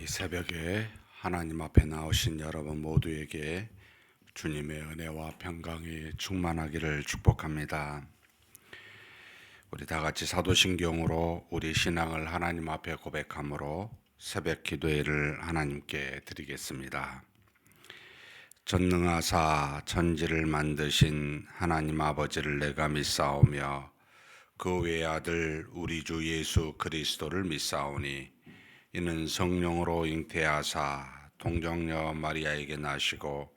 이 새벽에 하나님 앞에 나오신 여러분 모두에게 주님의 은혜와 평강이 충만하기를 축복합니다. 우리 다 같이 사도신경으로 우리 신앙을 하나님 앞에 고백함으로 새벽 기도회를 하나님께 드리겠습니다. 전능하사 천지를 만드신 하나님 아버지를 내가 믿사오며 그 외아들 우리 주 예수 그리스도를 믿사오니 이는 성령으로 잉태하사 동정녀 마리아에게 나시고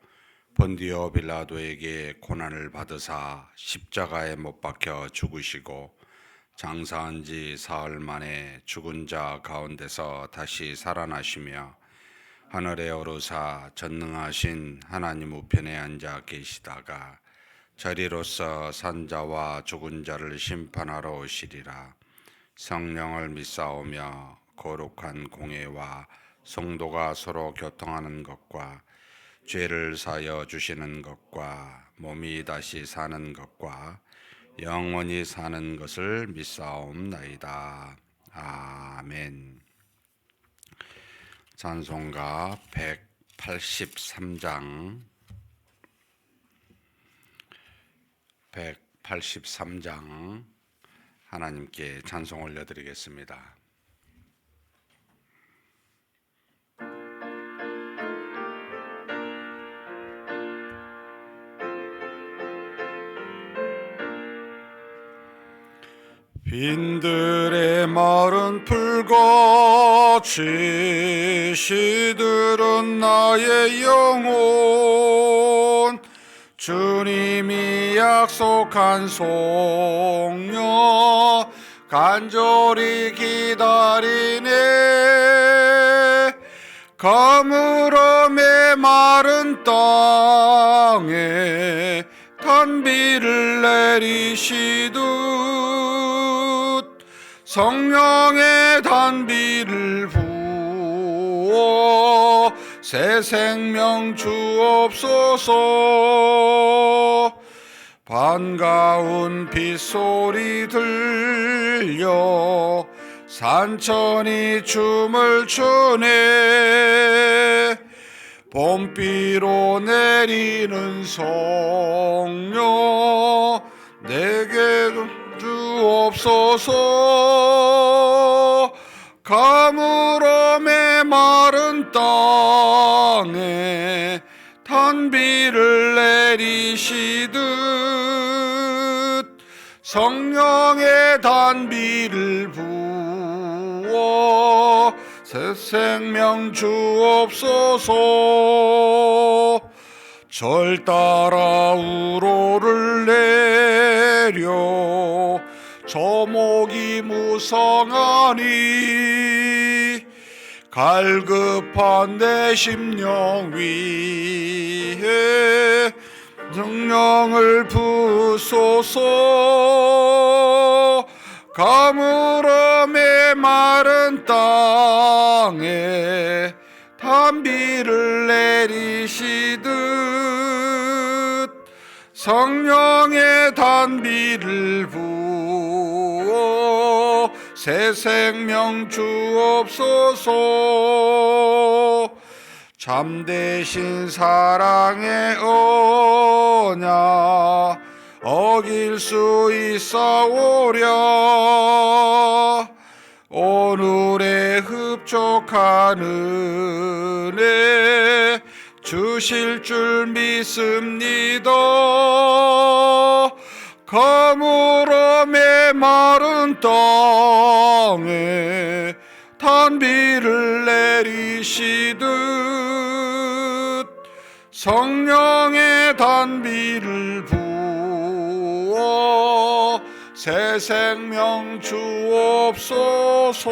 본디오 빌라도에게 고난을 받으사 십자가에 못 박혀 죽으시고 장사한 지 사흘 만에 죽은 자 가운데서 다시 살아나시며 하늘에 오르사 전능하신 하나님 우편에 앉아 계시다가 저리로서 산 자와 죽은 자를 심판하러 오시리라. 성령을 믿사오며 거룩한 공회와 성도가 서로 교통하는 것과 죄를 사여 주시는 것과 몸이 다시 사는 것과 영원히 사는 것을 믿사옵나이다. 아멘. 찬송가 183장 하나님께 찬송 올려드리겠습니다. 빈들의 마른 풀같이 시들은 나의 영혼 주님이 약속한 속녀 간절히 기다리네. 가물어 메마른 땅에 단비를 내리시듯 성령의 단비를 부어 새 생명 주옵소서. 반가운 빗소리 들려 산천이 춤을 추네. 봄비로 내리는 성령 내게 주옵소서. 가물어 메마른 땅에 단비를 내리시듯 성령의 단비를 부어 새 생명 주옵소서. 절 따라 우로를 내려 저목이 무성하니 갈급한 내 심령 위에 성령을 부소서. 가물어 메마른 땅에 단비를 내리시듯 성령의 단비를 부어 새 생명 주옵소서. 참되신 사랑의 언약 어길 수 있사오랴. 오늘의 흡족한 은혜 주실 줄 믿습니다. 가물어 메마른 땅에 단비를 내리시듯 성령의 단비를 부어 새 생명 주옵소서.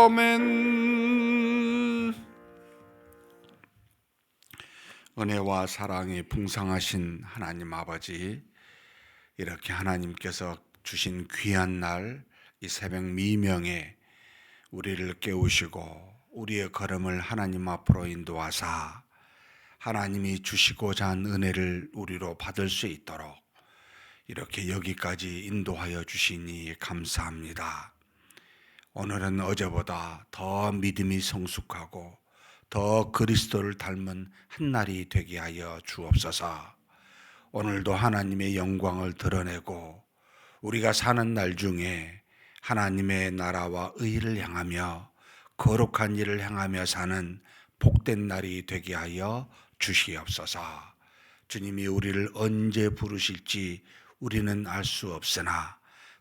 아멘. 은혜와 사랑이 풍성하신 하나님 아버지, 이렇게 하나님께서 주신 귀한 날 이 새벽 미명에 우리를 깨우시고 우리의 걸음을 하나님 앞으로 인도하사 하나님이 주시고자 한 은혜를 우리로 받을 수 있도록 이렇게 여기까지 인도하여 주시니 감사합니다. 오늘은 어제보다 더 믿음이 성숙하고 더 그리스도를 닮은 한 날이 되게 하여 주옵소서. 오늘도 하나님의 영광을 드러내고 우리가 사는 날 중에 하나님의 나라와 의를 향하며 거룩한 일을 향하며 사는 복된 날이 되게 하여 주시옵소서. 주님이 우리를 언제 부르실지 우리는 알 수 없으나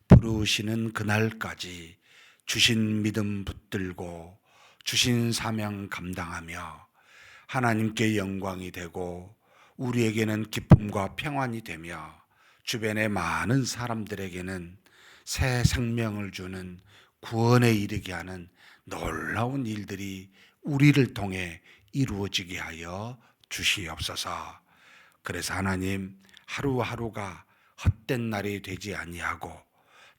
부르시는 그날까지 주신 믿음 붙들고 주신 사명 감당하며 하나님께 영광이 되고 우리에게는 기쁨과 평안이 되며 주변의 많은 사람들에게는 새 생명을 주는 구원에 이르게 하는 놀라운 일들이 우리를 통해 이루어지게 하여 주시옵소서. 그래서 하나님, 하루하루가 헛된 날이 되지 아니하고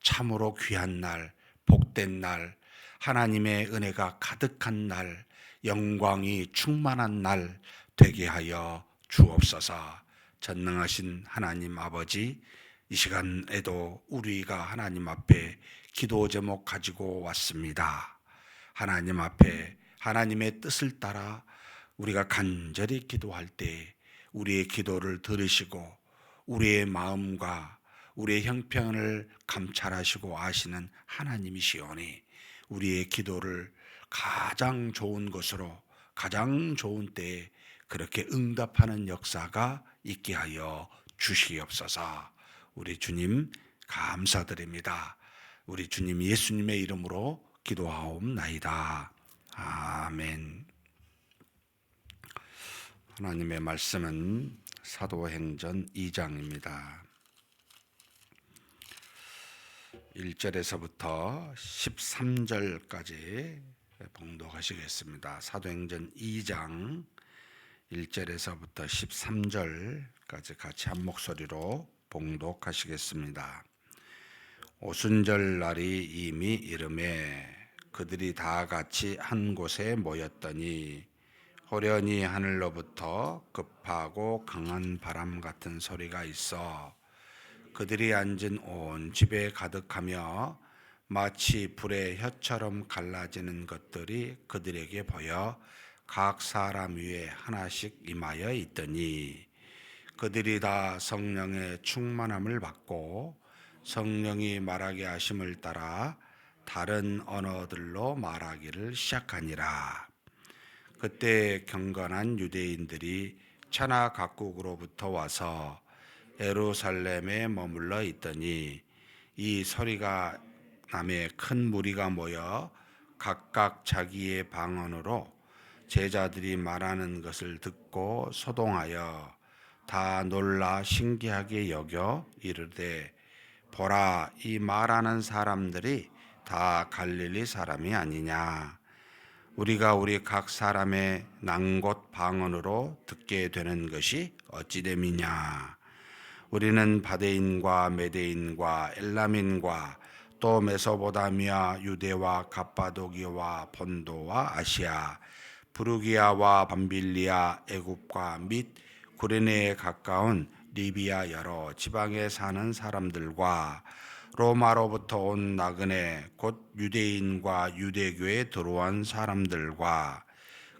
참으로 귀한 날, 복된 날, 하나님의 은혜가 가득한 날, 영광이 충만한 날 되게 하여 주옵소서. 전능하신 하나님 아버지, 이 시간에도 우리가 하나님 앞에 기도 제목 가지고 왔습니다. 하나님 앞에 하나님의 뜻을 따라 우리가 간절히 기도할 때 우리의 기도를 들으시고 우리의 마음과 우리의 형편을 감찰하시고 아시는 하나님이시오니 우리의 기도를 가장 좋은 것으로 가장 좋은 때에 그렇게 응답하는 역사가 있게 하여 주시옵소서. 우리 주님 감사드립니다. 우리 주님 예수님의 이름으로 기도하옵나이다. 아멘. 하나님의 말씀은 사도행전 2장입니다. 1절에서부터 13절까지 봉독하시겠습니다. 사도행전 2장 1절에서부터 13절까지 같이 한 목소리로 봉독하시겠습니다. 오순절 날이 이미 이르매 그들이 다 같이 한 곳에 모였더니 호련히 하늘로부터 급하고 강한 바람 같은 소리가 있어 그들이 앉은 온 집에 가득하며 마치 불의 혀처럼 갈라지는 것들이 그들에게 보여 각 사람 위에 하나씩 임하여 있더니 그들이 다 성령의 충만함을 받고 성령이 말하게 하심을 따라 다른 언어들로 말하기를 시작하니라. 그때 경건한 유대인들이 천하 각국으로부터 와서 예루살렘에 머물러 있더니 이 소리가 남에 큰 무리가 모여 각각 자기의 방언으로 제자들이 말하는 것을 듣고 소동하여 다 놀라 신기하게 여겨 이르되 보라 이 말하는 사람들이 다 갈릴리 사람이 아니냐. 우리가 우리 각 사람의 난곳 방언으로 듣게 되는 것이 어찌 됨이냐. 우리는 바데인과 메데인과 엘람인과 또 메소보다미아 유대와 갑바도기와 본도와 아시아 부르기아와 밤빌리아 애굽과 및 구레네에 가까운 리비아 여러 지방에 사는 사람들과 로마로부터 온 나그네 곧 유대인과 유대교에 들어온 사람들과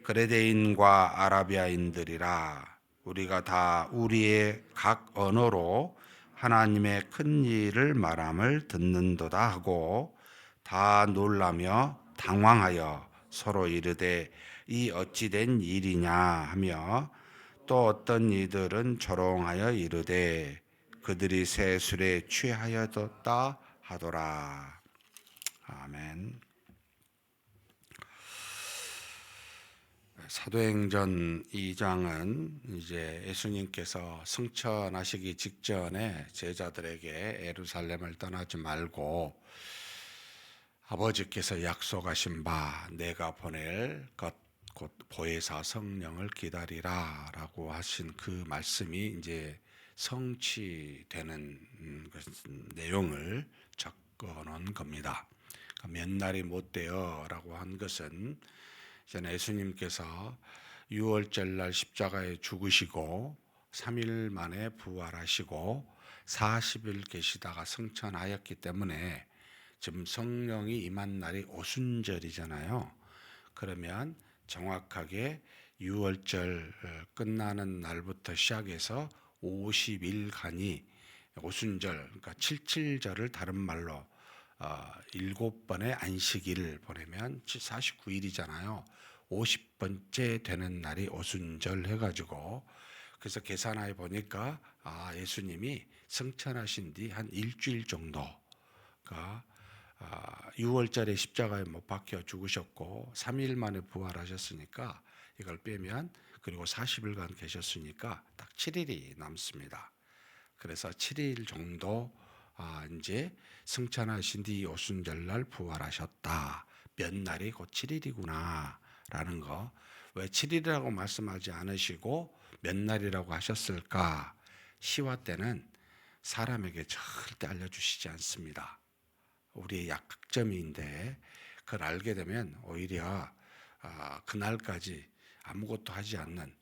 그레데인과 아라비아인들이라. 우리가 다 우리의 각 언어로 하나님의 큰 일을 말함을 듣는도다 하고 다 놀라며 당황하여 서로 이르되 이 어찌 된 일이냐 하며 또 어떤 이들은 조롱하여 이르되 그들이 새 술에 취하였다 하더라. 아멘. 사도행전 2장은 이제 예수님께서 승천하시기 직전에 제자들에게 예루살렘을 떠나지 말고 아버지께서 약속하신 바 내가 보낼 것 곧 보혜사 성령을 기다리라 라고 하신 그 말씀이 이제 성취되는 내용을 적어 놓은 겁니다. 몇 날이 못 돼요 라고 한 것은 이제 예수님께서 6월절 날 십자가에 죽으시고 3일 만에 부활하시고 40일 계시다가 승천하였기 때문에 지금 성령이 임한 날이 오순절이잖아요. 그러면 정확하게 6월절 끝나는 날부터 시작해서 50일간이 오순절, 그러니까 칠칠절을 다른 말로 7번의 안식일을 보내면 49일이잖아요. 50번째 되는 날이 오순절 해가지고, 그래서 계산해 보니까 예수님이 승천하신 뒤 한 일주일 정도가 6월절에 십자가에 못 박혀 죽으셨고 3일 만에 부활하셨으니까 이걸 빼면, 그리고 40일간 계셨으니까 딱 7일이 남습니다. 그래서 7일 정도 이제 승천하신 뒤 오순절날 부활하셨다. 몇 날이 곧 7일이구나 라는 거. 왜 7일이라고 말씀하지 않으시고 몇 날이라고 하셨을까? 시와 때는 사람에게 절대 알려주시지 않습니다. 우리의 약점인데, 그걸 알게 되면 오히려 그날까지 아무것도 하지 않는,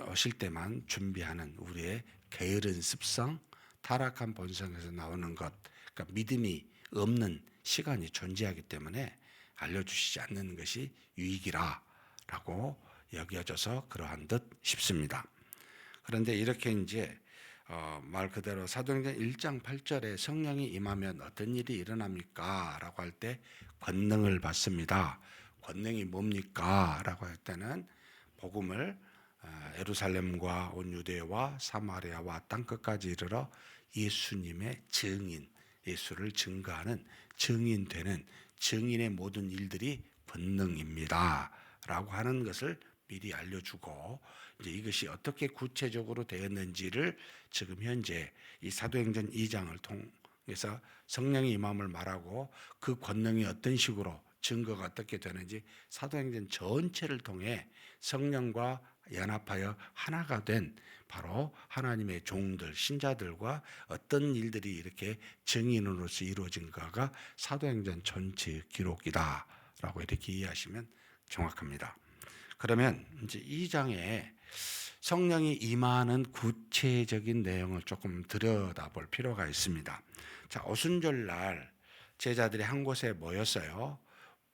오실 때만 준비하는 우리의 게으른 습성, 타락한 본성에서 나오는 것, 그러니까 믿음이 없는 시간이 존재하기 때문에 알려주시지 않는 것이 유익이라라고 여겨져서 그러한 듯 싶습니다. 그런데 이렇게 이제 말 그대로 사도행전 1장 8절에 성령이 임하면 어떤 일이 일어납니까? 라고 할 때 권능을 받습니다. 권능이 뭡니까? 라고 할 때는 복음을 예루살렘과 온 유대와 사마리아와 땅끝까지 이르러 예수님의 증인, 예수를 증거하는 증인되는 증인의 모든 일들이 권능입니다 라고 하는 것을 미리 알려주고, 이제 이것이 어떻게 구체적으로 되었는지를 지금 현재 이 사도행전 2장을 통해서 성령의 임함을 말하고 그 권능이 어떤 식으로 증거가 어떻게 되는지 사도행전 전체를 통해 성령과 연합하여 하나가 된 바로 하나님의 종들, 신자들과 어떤 일들이 이렇게 증인으로서 이루어진가가 사도행전 전체 기록이다라고 이렇게 이해하시면 정확합니다. 그러면 이제 2장에 성령이 임하는 구체적인 내용을 조금 들여다볼 필요가 있습니다. 자, 오순절 날 제자들이 한 곳에 모였어요.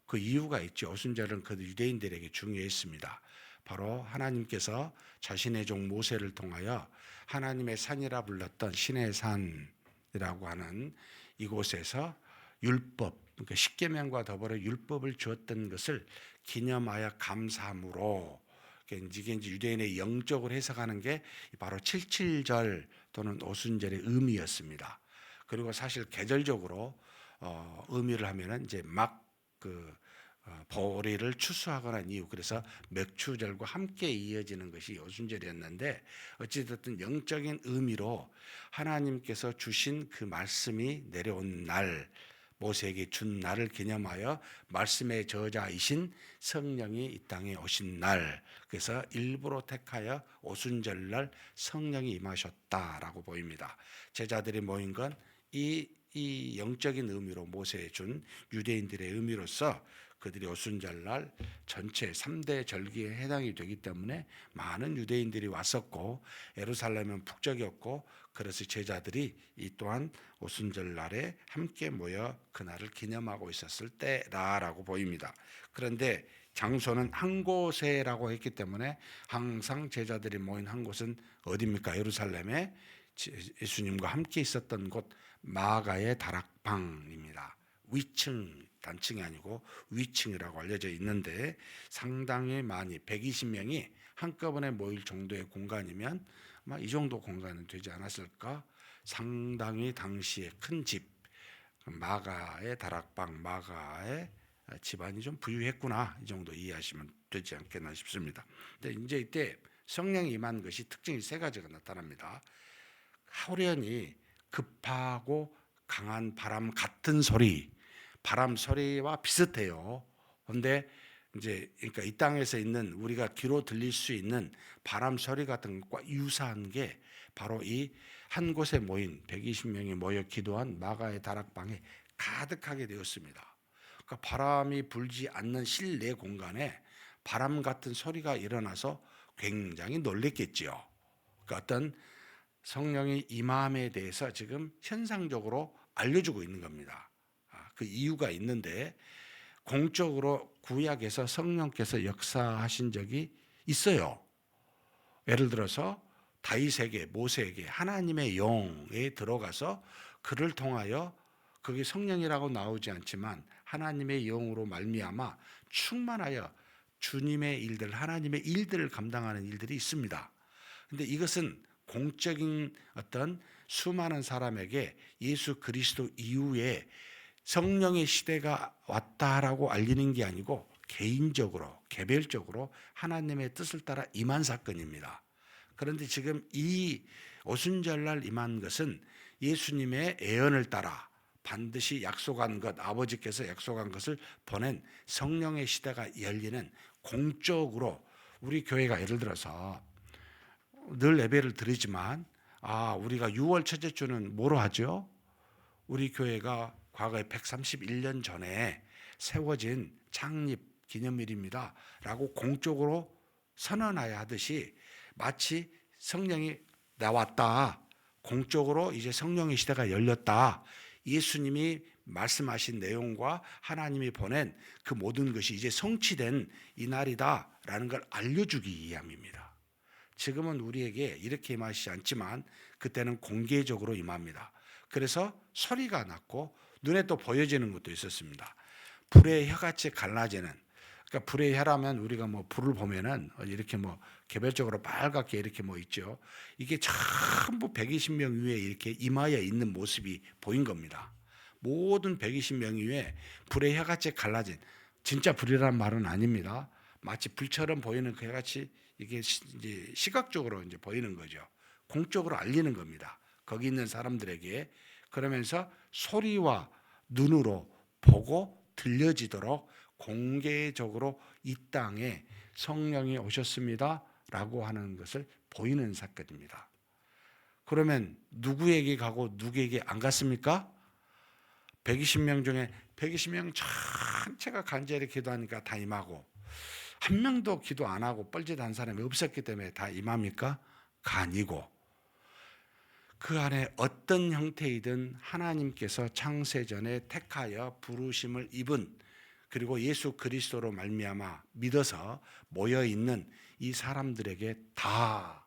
그 이유가 있죠. 오순절은 그 유대인들에게 중요했습니다. 바로 하나님께서 자신의 종 모세를 통하여 하나님의 산이라 불렀던 신의 산이라고 하는 이곳에서 율법, 그러니까 십계명과 더불어 율법을 주었던 것을 기념하여 감사함으로, 이게 이제 유대인의 영적으로 해석하는 게 바로 칠칠절 또는 오순절의 의미였습니다. 그리고 사실 계절적으로 의미를 하면은 이제 막그 보리를 추수하거나 이후, 그래서 맥추절과 함께 이어지는 것이 오순절이었는데, 어찌됐든 영적인 의미로 하나님께서 주신 그 말씀이 내려온 날, 모세에게 준 날을 기념하여 말씀의 저자이신 성령이 이 땅에 오신 날, 그래서 일부러 택하여 오순절날 성령이 임하셨다라고 보입니다. 제자들이 모인 건 이 영적인 의미로 모세에 준 유대인들의 의미로서 그들이 오순절날 전체 3대 절기에 해당이 되기 때문에 많은 유대인들이 왔었고, 예루살렘은 북적이었고, 그래서 제자들이 이 또한 오순절날에 함께 모여 그날을 기념하고 있었을 때라고 보입니다. 그런데 장소는 한 곳에라고 했기 때문에 항상 제자들이 모인 한 곳은 어디입니까? 예루살렘에 예수님과 함께 있었던 곳 마가의 다락방입니다. 위층, 단층이 아니고 위층이라고 알려져 있는데, 상당히 많이 120명이 한꺼번에 모일 정도의 공간이면 아마 이 정도 공간은 되지 않았을까? 상당히 당시에 큰 집, 마가의 다락방, 마가의 집안이 좀 부유했구나, 이 정도 이해하시면 되지 않겠나 싶습니다. 근데 이제 이때 성령이 임한 것이 특징이 세 가지가 나타납니다. 호련히 급하고 강한 바람 같은 소리, 바람 소리와 비슷해요. 그런데 이제 그러니까 이 땅에서 있는 우리가 귀로 들릴 수 있는 바람 소리 같은 것과 유사한 게 바로 이 한 곳에 모인 120명이 모여 기도한 마가의 다락방에 가득하게 되었습니다. 그러니까 바람이 불지 않는 실내 공간에 바람 같은 소리가 일어나서 굉장히 놀랬겠지요. 그러니까 어떤 성령의 임함에 대해서 지금 현상적으로 알려주고 있는 겁니다. 그 이유가 있는데 공적으로 구약에서 성령께서 역사하신 적이 있어요. 예를 들어서 다윗에게 모세에게 하나님의 영에 들어가서 그를 통하여 그게 성령이라고 나오지 않지만 하나님의 영으로 말미암아 충만하여 주님의 일들, 하나님의 일들을 감당하는 일들이 있습니다. 근데 이것은 공적인 어떤 수많은 사람에게 예수 그리스도 이후에 성령의 시대가 왔다라고 알리는 게 아니고 개인적으로 개별적으로 하나님의 뜻을 따라 임한 사건입니다. 그런데 지금 이 오순절날 임한 것은 예수님의 예언을 따라 반드시 약속한 것, 아버지께서 약속한 것을 보낸 성령의 시대가 열리는 공적으로 우리 교회가 예를 들어서 늘 예배를 드리지만 우리가 6월 첫째 주는 뭐로 하죠? 우리 교회가 과거에 131년 전에 세워진 창립 기념일입니다 라고 공적으로 선언하여 하듯이 마치 성령이 나왔다, 공적으로 이제 성령의 시대가 열렸다, 예수님이 말씀하신 내용과 하나님이 보낸 그 모든 것이 이제 성취된 이 날이다라는 걸 알려주기 위함입니다. 지금은 우리에게 이렇게 임하시지 않지만 그때는 공개적으로 임합니다. 그래서 소리가 났고 눈에 또 보여지는 것도 있었습니다. 불의 혀같이 갈라지는, 그러니까 불의 혀라면 우리가 뭐 불을 보면은 이렇게 뭐 개별적으로 빨갛게 이렇게 뭐 있죠. 이게 전부 120명 위에 이렇게 임하여 있는 모습이 보인 겁니다. 모든 120명 위에 불의 혀같이 갈라진, 진짜 불이라는 말은 아닙니다. 마치 불처럼 보이는 그 혀같이 이게 이제 시각적으로 이제 보이는 거죠. 공적으로 알리는 겁니다. 거기 있는 사람들에게. 그러면서 소리와 눈으로 보고 들려지도록 공개적으로 이 땅에 성령이 오셨습니다 라고 하는 것을 보이는 사건입니다. 그러면 누구에게 가고 누구에게 안 갔습니까? 120명 중에 120명 전체가 간절히 기도하니까 다 임하고 한 명도 기도 안 하고 뻘짓한 사람이 없었기 때문에 다 임합니까? 아니고 그 안에 어떤 형태이든 하나님께서 창세전에 택하여 부르심을 입은, 그리고 예수 그리스도로 말미암아 믿어서 모여있는 이 사람들에게 다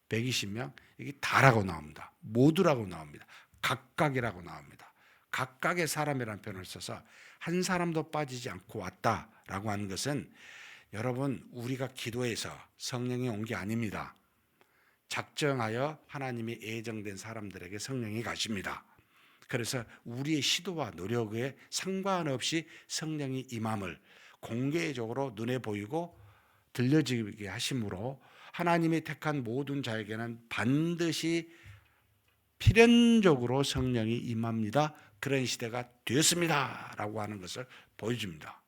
120명, 이게 다라고 나옵니다. 모두라고 나옵니다. 각각이라고 나옵니다. 각각의 사람이라는 표현을 써서 한 사람도 빠지지 않고 왔다라고 하는 것은, 여러분, 우리가 기도해서 성령이 온 게 아닙니다. 작정하여 하나님이 예정된 사람들에게 성령이 가십니다. 그래서 우리의 시도와 노력에 상관없이 성령이 임함을 공개적으로 눈에 보이고 들려지게 하심으로 하나님이 택한 모든 자에게는 반드시 필연적으로 성령이 임합니다. 그런 시대가 되었습니다 라고 하는 것을 보여줍니다.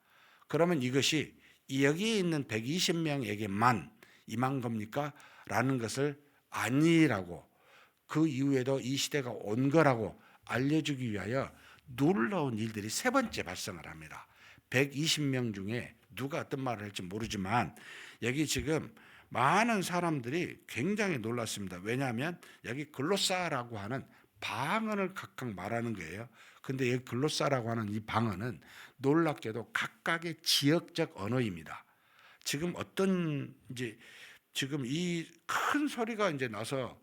그러면 이것이 여기에 있는 120명에게만 임한 겁니까? 라는 것을 아니라고, 그 이후에도 이 시대가 온 거라고 알려주기 위하여 놀라운 일들이 세 번째 발생을 합니다. 120명 중에 누가 어떤 말을 할지 모르지만 여기 지금 많은 사람들이 굉장히 놀랐습니다. 왜냐하면 여기 글로사라고 하는 방언을 각각 말하는 거예요. 근데 여기 글로사라고 하는 이 방언은 놀랍게도 각각의 지역적 언어입니다. 지금 어떤 이제 지금 이 큰 소리가 이제 나서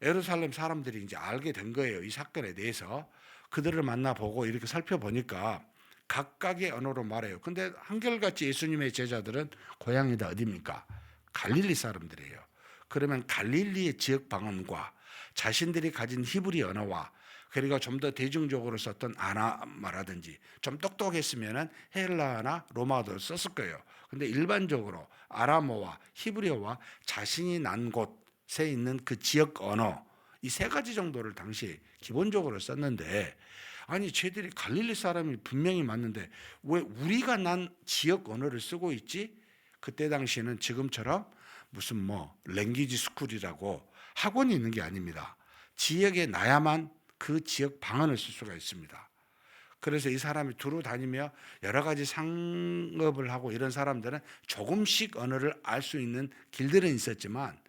예루살렘 사람들이 이제 알게 된 거예요. 이 사건에 대해서. 그들을 만나보고 이렇게 살펴보니까 각각의 언어로 말해요. 근데 한결같이 예수님의 제자들은 고향이 어디입니까? 갈릴리 사람들이에요. 그러면 갈릴리의 지역 방언과 자신들이 가진 히브리 언어와, 그리고 좀 더 대중적으로 썼던 아람어라든지 좀 똑똑했으면 헬라나 로마어도 썼을 거예요. 근데 일반적으로 아람어와 히브리어와 자신이 난 곳에 있는 그 지역 언어, 이 세 가지 정도를 당시 기본적으로 썼는데, 아니 쟤들이 갈릴리 사람이 분명히 맞는데 왜 우리가 난 지역 언어를 쓰고 있지? 그때 당시에는 지금처럼 무슨 뭐 랭귀지 스쿨이라고 학원이 있는 게 아닙니다. 지역에 나야만 그 지역 방언을 쓸 수가 있습니다. 그래서 이 사람이 두루 다니며 여러 가지 상업을 하고 이런 사람들은 조금씩 언어를 알 수 있는 길들은 있었지만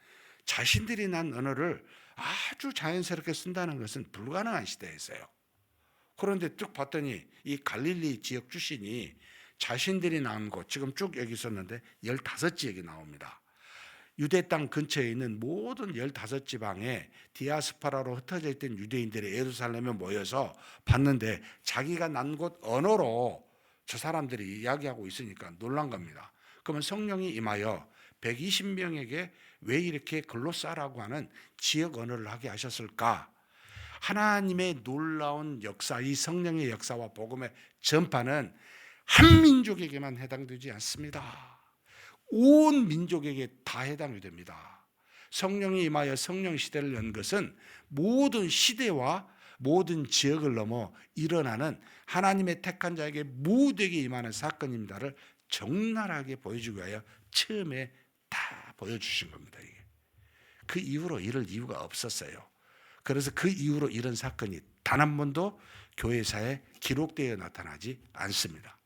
자신들이 난 언어를 아주 자연스럽게 쓴다는 것은 불가능한 시대였어요. 그런데 쭉 봤더니 이 갈릴리 지역 출신이 자신들이 낳은 곳, 지금 쭉 여기 있었는데 15지역이 나옵니다. 유대 땅 근처에 있는 모든 15지방에 디아스포라로 흩어져 있던 유대인들이 예루살렘에 모여서 봤는데 자기가 난 곳 언어로 저 사람들이 이야기하고 있으니까 놀란 겁니다. 그러면 성령이 임하여 120명에게 왜 이렇게 글로사라고 하는 지역 언어를 하게 하셨을까? 하나님의 놀라운 역사, 이 성령의 역사와 복음의 전파는 한 민족에게만 해당되지 않습니다. 온 민족에게 다 해당이 됩니다. 성령이 임하여 성령 시대를 연 것은 모든 시대와 모든 지역을 넘어 일어나는 하나님의 택한 자에게 모두에게 임하는 사건입니다를 적나라하게 보여주기 위하여 처음에 다 보여주신 겁니다. 이게. 그 이후로 이럴 이유가 없었어요. 그래서 그 이후로 이런 사건이 단 한 번도 교회사에 기록되어 나타나지 않습니다.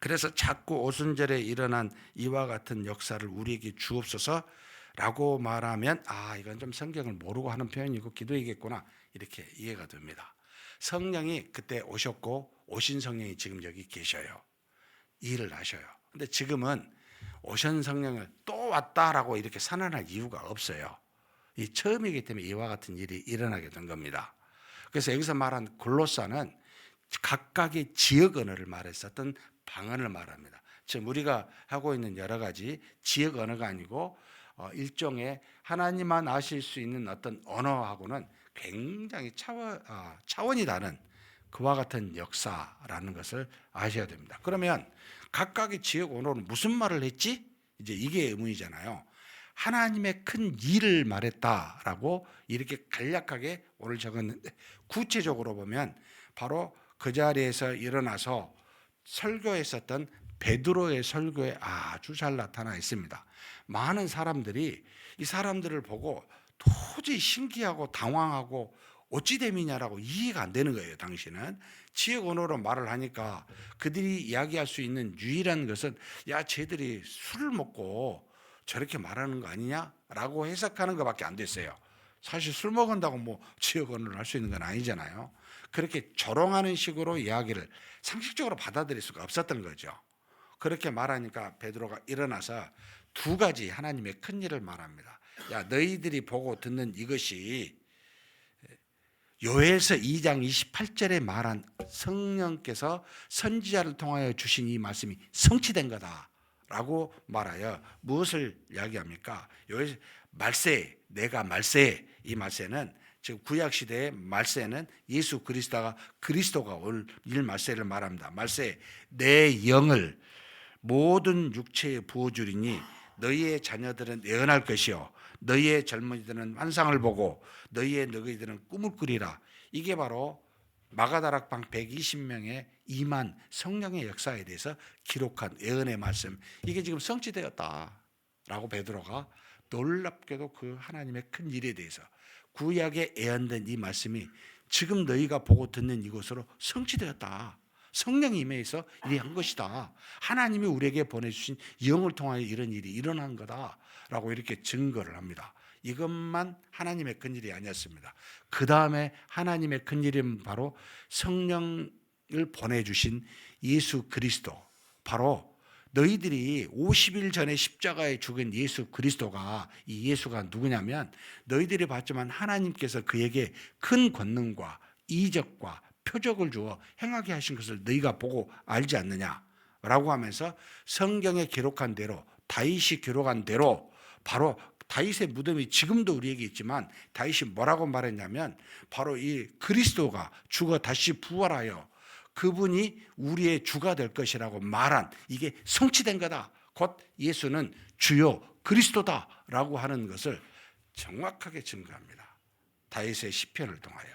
그래서 자꾸 오순절에 일어난 이와 같은 역사를 우리에게 주옵소서라고 말하면 이건 좀 성경을 모르고 하는 표현이고 기도이겠구나 이렇게 이해가 됩니다. 성령이 그때 오셨고 오신 성령이 지금 여기 계셔요. 일을 하셔요. 근데 지금은 오신 성령을 또 왔다라고 이렇게 선언할 이유가 없어요. 이 처음이기 때문에 이와 같은 일이 일어나게 된 겁니다. 그래서 여기서 말한 글로사는 각각의 지역 언어를 말했었던 방언을 말합니다. 지금 우리가 하고 있는 여러 가지 지역 언어가 아니고 일종의 하나님만 아실 수 있는 어떤 언어하고는 굉장히 차원이 다른 그와 같은 역사라는 것을 아셔야 됩니다. 그러면 각각의 지역 언어는 무슨 말을 했지? 이제 이게 의문이잖아요. 하나님의 큰 일을 말했다라고 이렇게 간략하게 오늘 적었는데 구체적으로 보면 바로 그 자리에서 일어나서 설교했었던 베드로의 설교에 아주 잘 나타나 있습니다. 많은 사람들이 이 사람들을 보고 도저히 신기하고 당황하고 어찌 됨이냐라고 이해가 안 되는 거예요. 당신은 지역 언어로 말을 하니까 그들이 이야기할 수 있는 유일한 것은 쟤들이 술을 먹고 저렇게 말하는 거 아니냐라고 해석하는 것밖에 안 됐어요. 사실 술 먹은다고 뭐 지역 언어를 할 수 있는 건 아니잖아요. 그렇게 조롱하는 식으로 이야기를 상식적으로 받아들일 수가 없었던 거죠. 그렇게 말하니까 베드로가 일어나서 두 가지 하나님의 큰 일을 말합니다. 너희들이 보고 듣는 이것이 요엘서 2장 28절에 말한 성령께서 선지자를 통하여 주신 이 말씀이 성취된 거다라고 말하여 무엇을 이야기합니까? 요엘 말세, 내가 말세, 이 말세는 지금 구약 시대의 말세는 예수 그리스도가 올 일 말세를 말합니다. 말세, 내 영을 모든 육체에 부어주리니 너희의 자녀들은 예언할 것이요 너희의 젊은이들은 환상을 보고 너희의 너희들은 꿈을 꾸리라. 이게 바로 마가다락방 120명의 임한 성령의 역사에 대해서 기록한 예언의 말씀. 이게 지금 성취되었다라고 베드로가 놀랍게도 그 하나님의 큰 일에 대해서 구약에 예언된 이 말씀이 지금 너희가 보고 듣는 이것으로 성취되었다. 성령이 임해서 일이 한 것이다. 하나님이 우리에게 보내주신 영을 통하여 이런 일이 일어난 거다라고 이렇게 증거를 합니다. 이것만 하나님의 큰일이 아니었습니다. 그 다음에 하나님의 큰일은 바로 성령을 보내주신 예수 그리스도, 바로 너희들이 50일 전에 십자가에 죽은 예수 그리스도가, 이 예수가 누구냐면 너희들이 봤지만 하나님께서 그에게 큰 권능과 이적과 표적을 주어 행하게 하신 것을 너희가 보고 알지 않느냐라고 하면서 성경에 기록한 대로, 다윗이 기록한 대로, 바로 다윗의 무덤이 지금도 우리에게 있지만 다윗이 뭐라고 말했냐면 바로 이 그리스도가 죽어 다시 부활하여 그분이 우리의 주가 될 것이라고 말한, 이게 성취된 거다. 곧 예수는 주요 그리스도다라고 하는 것을 정확하게 증거합니다. 다윗의 시편을 통하여.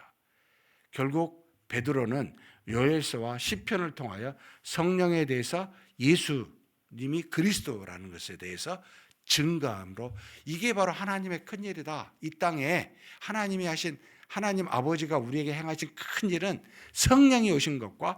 결국 베드로는 요엘서와 시편을 통하여 성령에 대해서 예수님이 그리스도라는 것에 대해서 증거함으로 이게 바로 하나님의 큰 일이다. 이 땅에 하나님이 하신, 하나님 아버지가 우리에게 행하신 큰 일은 성령이 오신 것과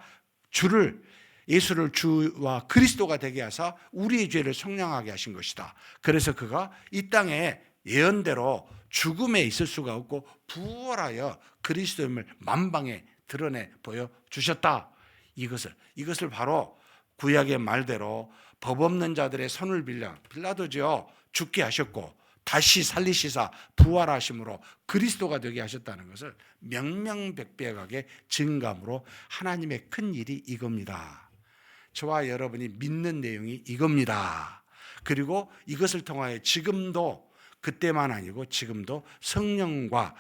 예수를 주와 그리스도가 되게 하사 우리의 죄를 속량하게 하신 것이다. 그래서 그가 이 땅에 예언대로 죽음에 있을 수가 없고 부활하여 그리스도임을 만방에 드러내 보여주셨다. 이것을 바로 구약의 말대로 법 없는 자들의 손을 빌려 빌라도죠. 죽게 하셨고 다시 살리시사 부활하심으로 그리스도가 되게 하셨다는 것을 명명백백하게 증감으로 하나님의 큰 일이 이겁니다. 저와 여러분이 믿는 내용이 이겁니다. 그리고 이것을 통하여 지금도 그때만 아니고 지금도 성령과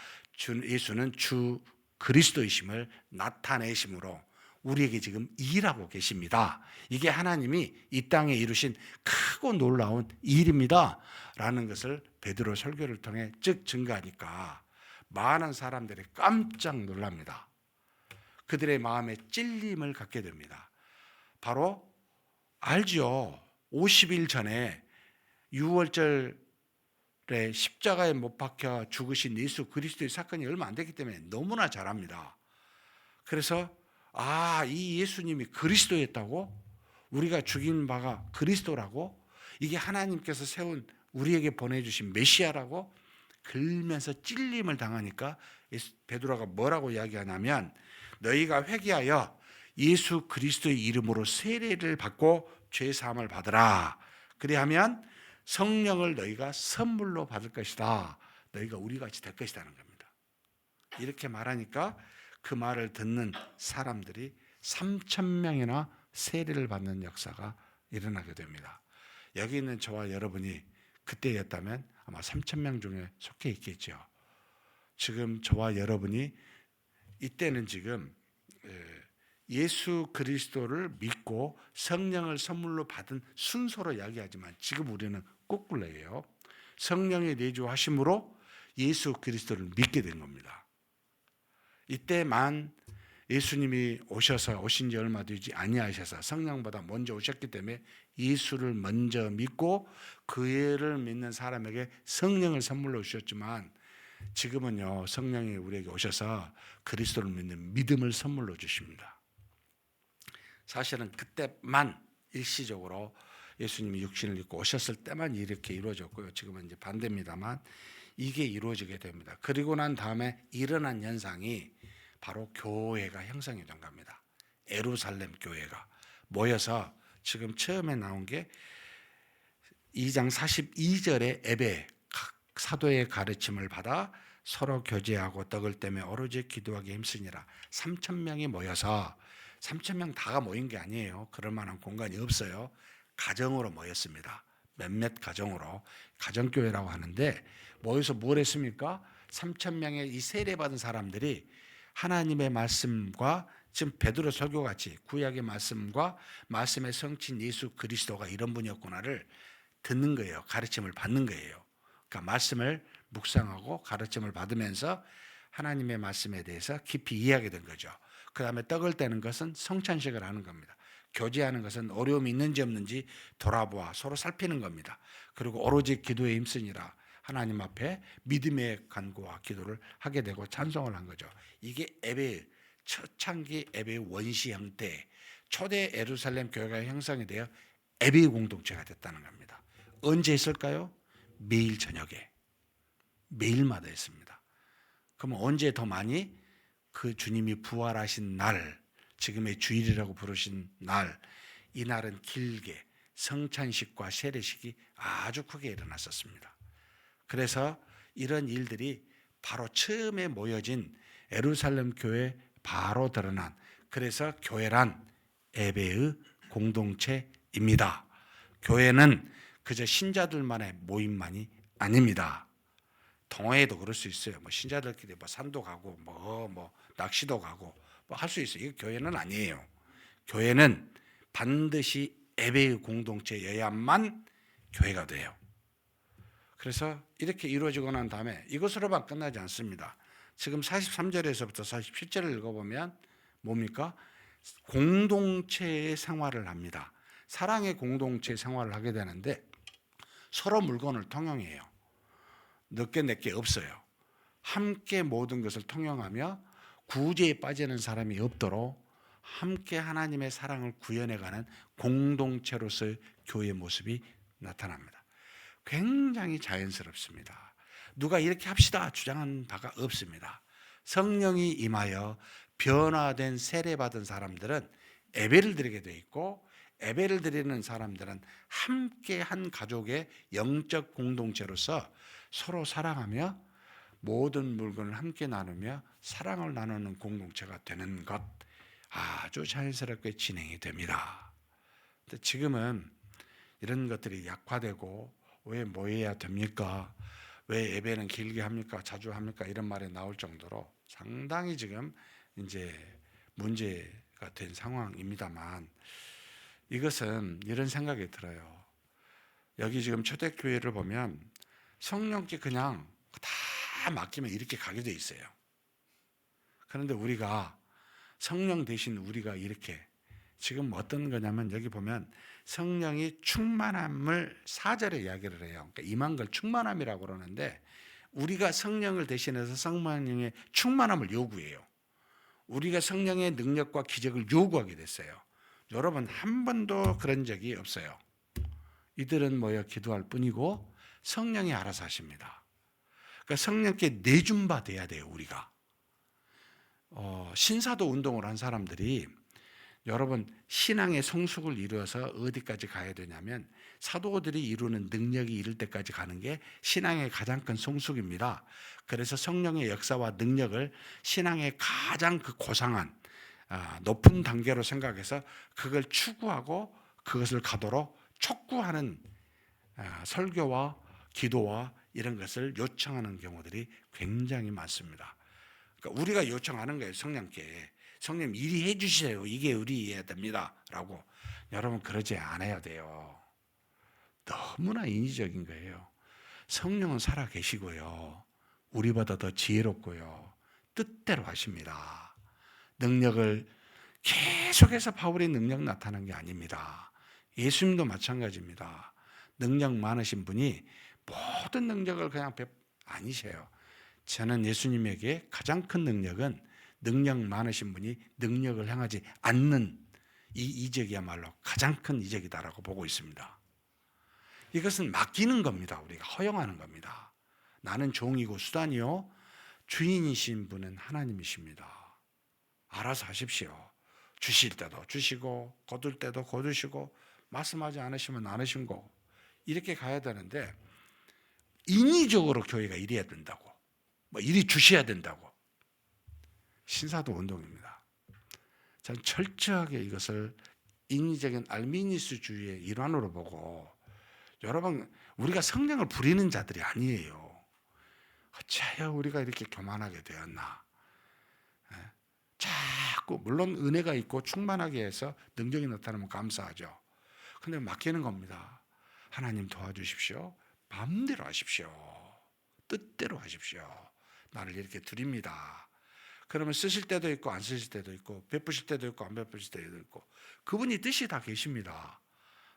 예수는 주 그리스도이심을 나타내심으로 우리에게 지금 일하고 계십니다. 이게 하나님이 이 땅에 이루신 크고 놀라운 일입니다 라는 것을 베드로 설교를 통해 즉 증거하니까 많은 사람들이 깜짝 놀랍니다. 그들의 마음에 찔림을 갖게 됩니다. 바로 알죠. 50일 전에 6월절에 십자가에 못 박혀 죽으신 예수 그리스도의 사건이 얼마 안 됐기 때문에 너무나 잘 압니다. 그래서 이 예수님이 그리스도였다고? 우리가 죽인 바가 그리스도라고? 이게 하나님께서 세운 우리에게 보내주신 메시아라고? 그러면서 찔림을 당하니까 베드로가 뭐라고 이야기하냐면 너희가 회개하여 예수 그리스도의 이름으로 세례를 받고 죄 사함을 받으라. 그리하면 성령을 너희가 선물로 받을 것이다. 너희가 우리같이 될 것이라는 겁니다. 이렇게 말하니까 그 말을 듣는 사람들이 3,000명이나 세례를 받는 역사가 일어나게 됩니다. 여기 있는 저와 여러분이 그때였다면 아마 3,000명 중에 속해 있겠죠. 지금 저와 여러분이 이때는 지금 예수 그리스도를 믿고 성령을 선물로 받은 순서로 이야기하지만 지금 우리는 거꾸로예요. 성령의 내주하심으로 예수 그리스도를 믿게 된 겁니다. 이때만 예수님이 오신 지 얼마 되지 아니하셔서 성령보다 먼저 오셨기 때문에 예수를 먼저 믿고 그를 믿는 사람에게 성령을 선물로 주셨지만 지금은요 성령이 우리에게 오셔서 그리스도를 믿는 믿음을 선물로 주십니다. 사실은 그때만 일시적으로 예수님이 육신을 입고 오셨을 때만 이렇게 이루어졌고요. 지금은 이제 반대입니다만 이게 이루어지게 됩니다. 그리고 난 다음에 일어난 현상이 바로 교회가 형성이 된 겁니다. 예루살렘 교회가 모여서 지금 처음에 나온 게 2장 42절의 예배, 각 사도의 가르침을 받아 서로 교제하고 떡을 떼며 오로지 기도하기 힘쓰니라. 3,000명이 모여서 3,000명 다가 모인 게 아니에요. 그럴 만한 공간이 없어요. 가정으로 모였습니다. 몇몇 가정으로 가정교회라고 하는데 모여서 뭘 했습니까? 3,000명의 이 세례받은 사람들이 하나님의 말씀과 지금 베드로 설교같이 구약의 말씀과 말씀의 성취인 예수 그리스도가 이런 분이었구나를 듣는 거예요. 가르침을 받는 거예요. 그러니까 말씀을 묵상하고 가르침을 받으면서 하나님의 말씀에 대해서 깊이 이해하게 된 거죠. 그 다음에 떡을 떼는 것은 성찬식을 하는 겁니다. 교제하는 것은 어려움이 있는지 없는지 돌아보아 서로 살피는 겁니다. 그리고 오로지 기도에 힘쓰니라. 하나님 앞에 믿음의 간구와 기도를 하게 되고 찬송을 한 거죠. 이게 예배, 초창기 예배의 원시 형태, 초대 예루살렘 교회가 형성이 되어 예배의 공동체가 됐다는 겁니다. 언제 했을까요? 매일 저녁에, 매일마다 했습니다. 그럼 언제 더 많이? 그 주님이 부활하신 날, 지금의 주일이라고 부르신 날, 이 날은 길게 성찬식과 세례식이 아주 크게 일어났었습니다. 그래서 이런 일들이 바로 처음에 모여진 예루살렘 교회에 바로 드러난, 그래서 교회란 예배의 공동체입니다. 교회는 그저 신자들만의 모임만이 아닙니다. 동호회도 그럴 수 있어요. 신자들끼리 산도 가고 낚시도 가고 할 수 있어요. 이거 교회는 아니에요. 교회는 반드시 예배의 공동체여야만 교회가 돼요. 그래서 이렇게 이루어지고 난 다음에 이것으로만 끝나지 않습니다. 지금 43절에서부터 47절을 읽어보면 뭡니까? 공동체의 생활을 합니다. 사랑의 공동체 생활을 하게 되는데 서로 물건을 통용해요. 너께 내게 없어요. 함께 모든 것을 통용하며 구제에 빠지는 사람이 없도록 함께 하나님의 사랑을 구현해가는 공동체로서의 교회의 모습이 나타납니다. 굉장히 자연스럽습니다. 누가 이렇게 합시다 주장한 바가 없습니다. 성령이 임하여 변화된 세례받은 사람들은 예배를 드리게 돼 있고, 예배를 드리는 사람들은 함께 한 가족의 영적 공동체로서 서로 사랑하며 모든 물건을 함께 나누며 사랑을 나누는 공동체가 되는 것, 아주 자연스럽게 진행이 됩니다. 근데 지금은 이런 것들이 약화되고, 왜 모여야 됩니까? 왜 예배는 길게 합니까? 자주 합니까? 이런 말이 나올 정도로 상당히 지금 이제 문제가 된 상황입니다만, 이것은 이런 생각이 들어요. 여기 지금 초대교회를 보면 성령께 그냥 다 맡기면 이렇게 가게 돼 있어요. 그런데 우리가 성령 대신 우리가 이렇게 지금 어떤 거냐면, 여기 보면 성령이 충만함을 4절에 이야기를 해요. 그러니까 임한 걸 충만함이라고 그러는데, 우리가 성령을 대신해서 성령의 충만함을 요구해요. 우리가 성령의 능력과 기적을 요구하게 됐어요. 여러분, 한 번도 그런 적이 없어요. 이들은 모여 기도할 뿐이고 성령이 알아서 하십니다. 그러니까 성령께 내준 바 돼야 돼요. 우리가 신사도 운동을 한 사람들이, 여러분, 신앙의 성숙을 이루어서 어디까지 가야 되냐면 사도들이 이루는 능력이 이룰 때까지 가는 게 신앙의 가장 큰 성숙입니다. 그래서 성령의 역사와 능력을 신앙의 가장 그 고상한 높은 단계로 생각해서 그걸 추구하고 그것을 가도록 촉구하는 설교와 기도와 이런 것을 요청하는 경우들이 굉장히 많습니다. 그러니까 우리가 요청하는 거예요. 성령께. 성령 이리 해주세요. 이게 의리해야 됩니다 라고. 여러분, 그러지 않아야 돼요. 너무나 인위적인 거예요. 성령은 살아 계시고요, 우리보다 더 지혜롭고요, 뜻대로 하십니다. 능력을 계속해서 바울의 능력 나타난 게 아닙니다. 예수님도 마찬가지입니다. 능력 많으신 분이 모든 능력을 그냥 아니세요. 저는 예수님에게 가장 큰 능력은 능력 많으신 분이 능력을 행하지 않는 이 이적이야말로 가장 큰 이적이다라고 보고 있습니다. 이것은 맡기는 겁니다. 우리가 허용하는 겁니다. 나는 종이고 수단이요, 주인이신 분은 하나님이십니다. 알아서 하십시오. 주실 때도 주시고 거둘 때도 거두시고 말씀하지 않으시면 안 하시고, 이렇게 가야 되는데 인위적으로 교회가 이래야 된다고, 이리 주셔야 된다고. 신사도 운동입니다. 저는 철저하게 이것을 인위적인 알미니스주의의 일환으로 보고, 여러분, 우리가 성령을 부리는 자들이 아니에요. 어째요 우리가 이렇게 교만하게 되었나. 자꾸 물론 은혜가 있고 충만하게 해서 능력이 나타나면 감사하죠. 근데 맡기는 겁니다. 하나님 도와주십시오. 마음대로 하십시오. 뜻대로 하십시오. 나를 이렇게 드립니다. 그러면 쓰실 때도 있고 안 쓰실 때도 있고, 베푸실 때도 있고 안 베푸실 때도 있고, 그분이 뜻이 다 계십니다.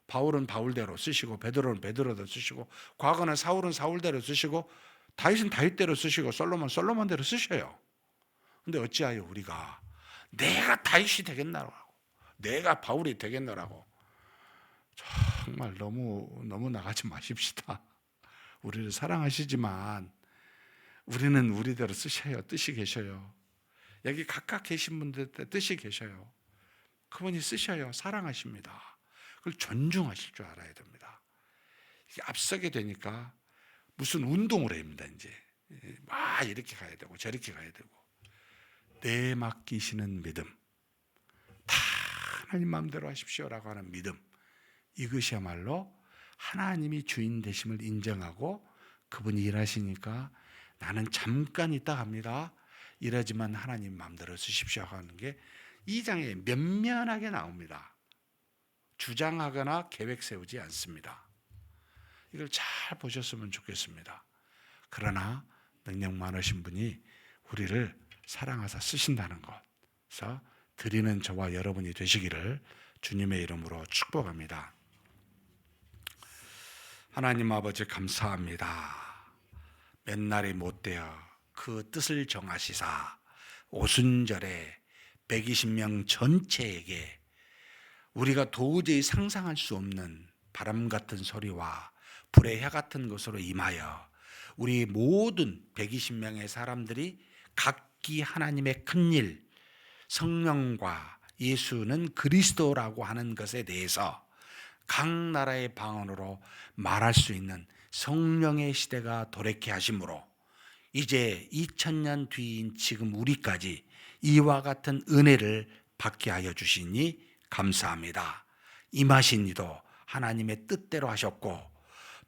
바울은 바울대로 쓰시고, 베드로는 베드로대로 쓰시고, 과거는 사울은 사울대로 쓰시고, 다윗은 다윗대로 쓰시고, 솔로몬은 솔로몬대로 쓰셔요. 근데 어찌하여 우리가 내가 다윗이 되겠나라고, 내가 바울이 되겠나라고, 정말 너무 나가지 마십시다. 우리를 사랑하시지만 우리는 우리대로 쓰셔요. 뜻이 계셔요. 여기 각각 계신 분들 뜻이 계셔요. 그분이 쓰셔요. 사랑하십니다. 그걸 존중하실 줄 알아야 됩니다. 이게 앞서게 되니까 무슨 운동을 해야 됩니다. 이제 막 이렇게 가야 되고 저렇게 가야 되고, 내 맡기시는 믿음, 다 하나님 마음대로 하십시오라고 하는 믿음, 이것이야말로 하나님이 주인 되심을 인정하고 그분이 일하시니까 나는 잠깐 있다 갑니다. 이러지만 하나님 마음대로 쓰십시오 하는 게 2장에 면면하게 나옵니다. 주장하거나 계획 세우지 않습니다. 이걸 잘 보셨으면 좋겠습니다. 그러나 능력 많으신 분이 우리를 사랑하사 쓰신다는 것, 그래서 드리는 저와 여러분이 되시기를 주님의 이름으로 축복합니다. 하나님 아버지, 감사합니다. 맨날이 못되어 그 뜻을 정하시사 오순절에 120명 전체에게 우리가 도저히 상상할 수 없는 바람 같은 소리와 불의 혀 같은 것으로 임하여 우리 모든 120명의 사람들이 각기 하나님의 큰일, 성령과 예수는 그리스도라고 하는 것에 대해서 각 나라의 방언으로 말할 수 있는 성령의 시대가 도래케 하심으로 이제 2000년 뒤인 지금 우리까지 이와 같은 은혜를 받게 하여 주시니 감사합니다. 임하신 이도 하나님의 뜻대로 하셨고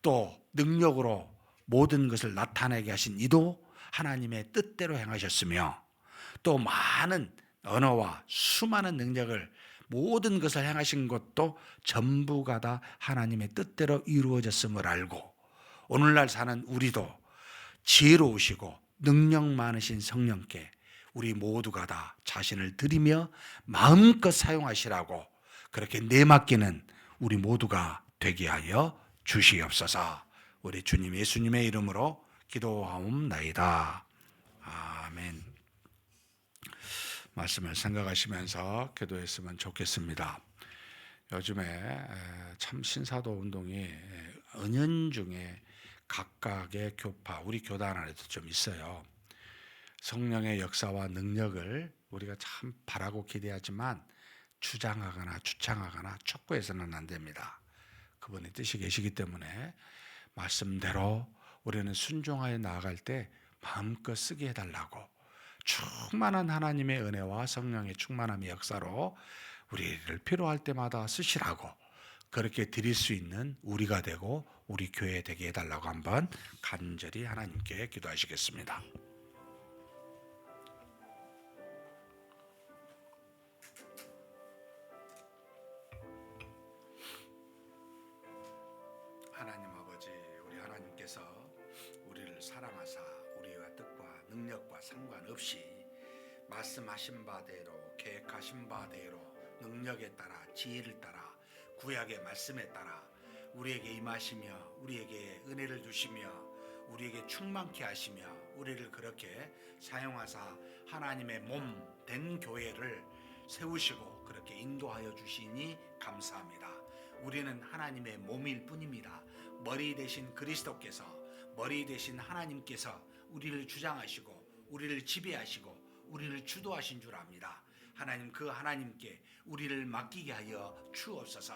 또 능력으로 모든 것을 나타내게 하신 이도 하나님의 뜻대로 행하셨으며 또 많은 언어와 수많은 능력을 모든 것을 행하신 것도 전부가 다 하나님의 뜻대로 이루어졌음을 알고 오늘날 사는 우리도 지혜로우시고 능력 많으신 성령께 우리 모두가 다 자신을 드리며 마음껏 사용하시라고 그렇게 내맡기는 우리 모두가 되게 하여 주시옵소서. 우리 주님 예수님의 이름으로 기도하옵나이다. 아멘. 말씀을 생각하시면서 기도했으면 좋겠습니다. 요즘에 참 신사도 운동이 은연중에 각각의 교파, 우리 교단 안에도 좀 있어요. 성령의 역사와 능력을 우리가 참 바라고 기대하지만 주장하거나 주창하거나 촉구해서는 안 됩니다. 그분의 뜻이 계시기 때문에 말씀대로 우리는 순종하여 나아갈 때 마음껏 쓰게 해달라고 충만한 하나님의 은혜와 성령의 충만함의 역사로 우리를 필요할 때마다 쓰시라고 그렇게 드릴 수 있는 우리가 되고 우리 교회 되게 해달라고 한번 간절히 하나님께 기도하시겠습니다. 하나님 아버지, 우리 하나님께서 우리를 사랑하사 우리의 뜻과 능력과 상관없이 말씀하신 바대로 계획하신 바대로 능력에 따라 지혜를 따라 구약의 말씀에 따라 우리에게 임하시며 우리에게 은혜를 주시며 우리에게 충만케 하시며 우리를 그렇게 사용하사 하나님의 몸 된 교회를 세우시고 그렇게 인도하여 주시니 감사합니다. 우리는 하나님의 몸일 뿐입니다. 머리 되신 그리스도께서, 머리 되신 하나님께서 우리를 주장하시고 우리를 지배하시고 우리를 주도하신 줄 압니다. 하나님, 그 하나님께 우리를 맡기게 하여 주옵소서.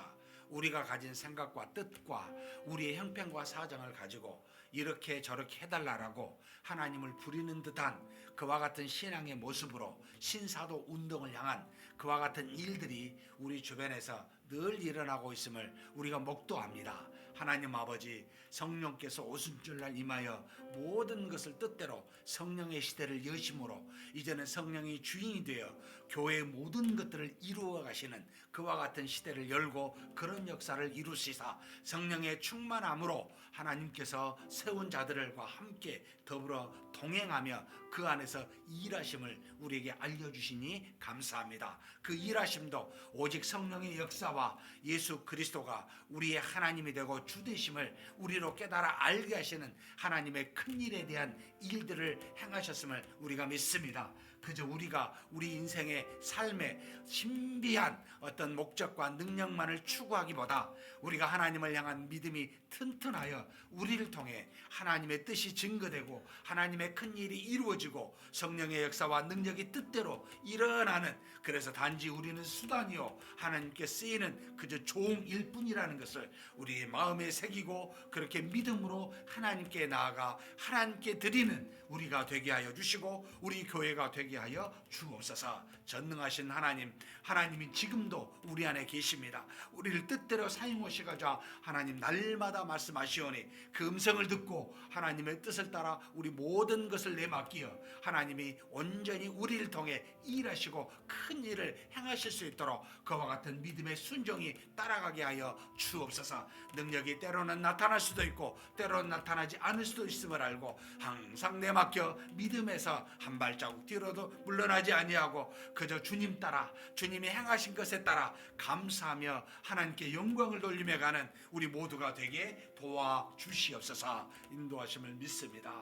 우리가 가진 생각과 뜻과 우리의 형편과 사정을 가지고 이렇게 저렇게 해달라고 하나님을 부리는 듯한 그와 같은 신앙의 모습으로 신사도 운동을 향한 그와 같은 일들이 우리 주변에서 늘 일어나고 있음을 우리가 목도합니다. 하나님 아버지, 성령께서 오순절날 임하여 모든 것을 뜻대로 성령의 시대를 여심으로 이제는 성령이 주인이 되어 교회의 모든 것들을 이루어 가시는 그와 같은 시대를 열고 그런 역사를 이루시사 성령의 충만함으로 하나님께서 세운 자들과 함께 더불어 동행하며 그 안에서 일하심을 우리에게 알려주시니 감사합니다. 그 일하심도 오직 성령의 역사와 예수 그리스도가 우리의 하나님이 되고 주되심을 우리로 깨달아 알게 하시는 하나님의 큰 일에 대한 일들을 행하셨음을 우리가 믿습니다. 그저 우리가 우리 인생의 삶의 신비한 어떤 목적과 능력만을 추구하기보다 우리가 하나님을 향한 믿음이 튼튼하여 우리를 통해 하나님의 뜻이 증거되고 하나님의 큰 일이 이루어지고 성령의 역사와 능력이 뜻대로 일어나는, 그래서 단지 우리는 수단이요 하나님께 쓰이는 그저 종일 뿐이라는 것을 우리의 마음에 새기고 그렇게 믿음으로 하나님께 나아가 하나님께 드리는 우리가 되게 하여 주시고 우리 교회가 되게 하여 주옵소서. 전능하신 하나님, 하나님이 지금도 우리 안에 계십니다. 우리를 뜻대로 사용하시고자 하나님 날마다 말씀하시오니 그 음성을 듣고 하나님의 뜻을 따라 우리 모든 것을 내맡기어 하나님이 온전히 우리를 통해 일하시고 큰 일을 행하실 수 있도록 그와 같은 믿음의 순종이 따라가게 하여 주옵소서. 능력이 때로는 나타날 수도 있고 때로는 나타나지 않을 수도 있음을 알고 항상 내맡겨 믿음에서 한 발자국 뒤로도 물러나지 아니하고 그저 주님 따라 주님이 행하신 것에 따라 감사하며 하나님께 영광을 돌리며 가는 우리 모두가 되게 도와주시옵소서. 인도하심을 믿습니다.